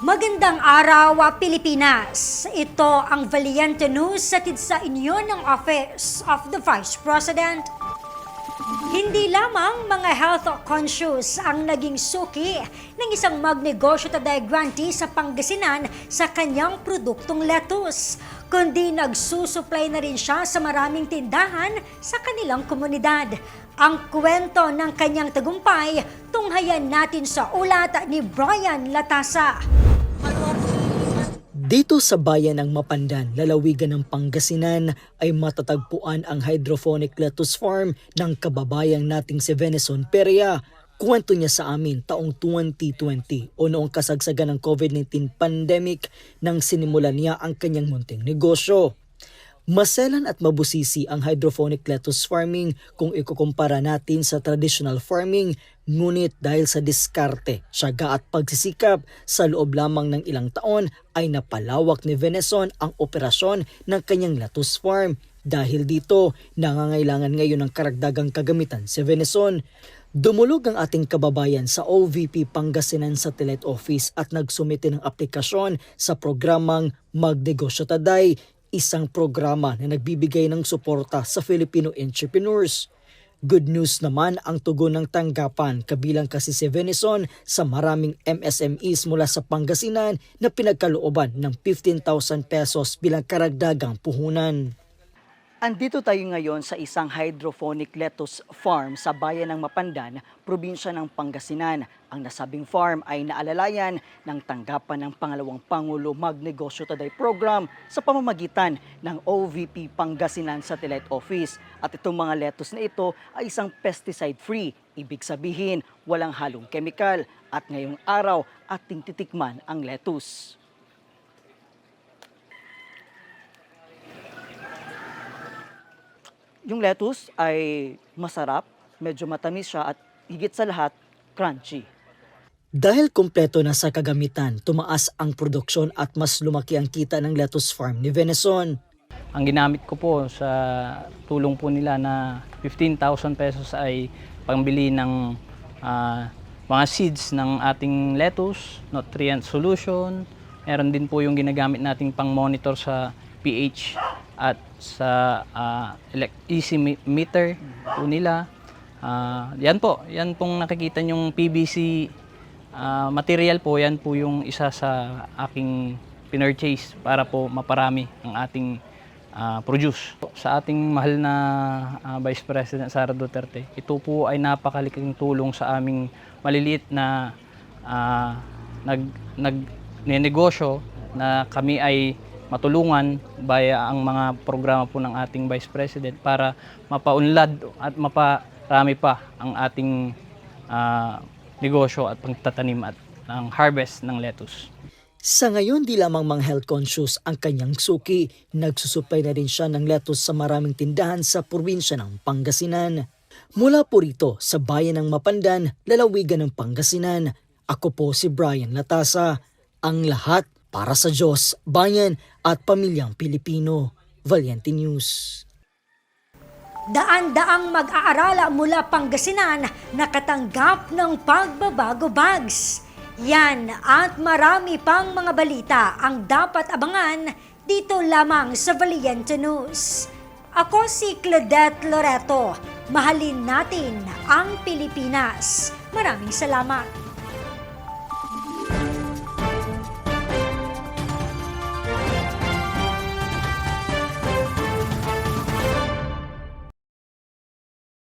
Magandang araw, Pilipinas! Ito ang Valiente News hatid sa inyo ng Office of the Vice President. Hindi lamang mga health conscious ang naging suki ng isang magnegosyo taday grantee sa Pangasinan sa kanyang produktong lettuce, kundi nagsusupply na rin siya sa maraming tindahan sa kanilang komunidad. Ang kwento ng kanyang tagumpay, tunghayan natin sa ulat ni Brian Latasa. Dito sa bayan ng Mapandan, lalawigan ng Pangasinan ay matatagpuan ang hydroponic lettuce farm ng kababayang nating si Venison Perea. Kwento niya sa amin taong 2020 o noong kasagsagan ng COVID-19 pandemic nang sinimulan niya ang kanyang munting negosyo. Maselan at mabusisi ang hydroponic lettuce farming kung ikukumpara natin sa traditional farming, ngunit dahil sa diskarte, tiyaga at pagsisikap, sa loob lamang ng ilang taon ay napalawak ni Venison ang operasyon ng kanyang lettuce farm. Dahil dito, nangangailangan ngayon ng karagdagang kagamitan si Venison. Dumulog ang ating kababayan sa OVP Pangasinan Satellite Office at nagsumite ng aplikasyon sa programang Magnegosyo Taday, isang programa na nagbibigay ng suporta sa Filipino entrepreneurs. Good news naman ang tugon ng tanggapan, kabilang kasi si Venison sa maraming MSMEs mula sa Pangasinan na pinagkalooban ng 15,000 pesos bilang karagdagang puhunan. Andito tayo ngayon sa isang hydroponic lettuce farm sa bayan ng Mapandan, probinsya ng Pangasinan. Ang nasabing farm ay naalalayan ng tanggapan ng pangalawang Pangulo Magnegosyo Taday program sa pamamagitan ng OVP Pangasinan Satellite Office. At itong mga lettuce na ito ay isang pesticide-free, ibig sabihin walang halong kemikal. At ngayong araw ating titikman ang lettuce. Yung lettuce ay masarap, medyo matamis siya at higit sa lahat, crunchy. Dahil kumpleto na sa kagamitan, tumaas ang produksyon at mas lumaki ang kita ng lettuce farm ni Venison. Ang ginamit ko po sa tulong po nila na 15,000 pesos ay pangbili ng mga seeds ng ating lettuce, nutrient solution. Meron din po yung ginagamit nating pang-monitor sa pH at sa easy meter po nila. Yan pong nakikita yung PVC material po, yan po yung isa sa aking pinurchase para po maparami ang ating produce. Sa ating mahal na Vice President Sara Duterte, ito po ay napakalaking tulong sa aming maliliit na negosyo na kami ay matulungan via ang mga programa po ng ating Vice President para mapaunlad at maparami pa ang ating negosyo at pagtatanim at ng harvest ng lettuce. Sa ngayon, di lamang mga health conscious ang kanyang suki, nagsusupply na rin siya ng lettuce sa maraming tindahan sa probinsya ng Pangasinan. Mula po rito sa bayan ng Mapandan, lalawigan ng Pangasinan, ako po si Brian Latasa. Ang lahat para sa Diyos, bayan at pamilyang Pilipino. Valiente News. Daan-daang mag-aarala mula Pangasinan nakatanggap ng pagbabago bags. Yan at marami pang mga balita ang dapat abangan dito lamang sa Valiente News. Ako si Claudette Loreto. Mahalin natin ang Pilipinas. Maraming salamat.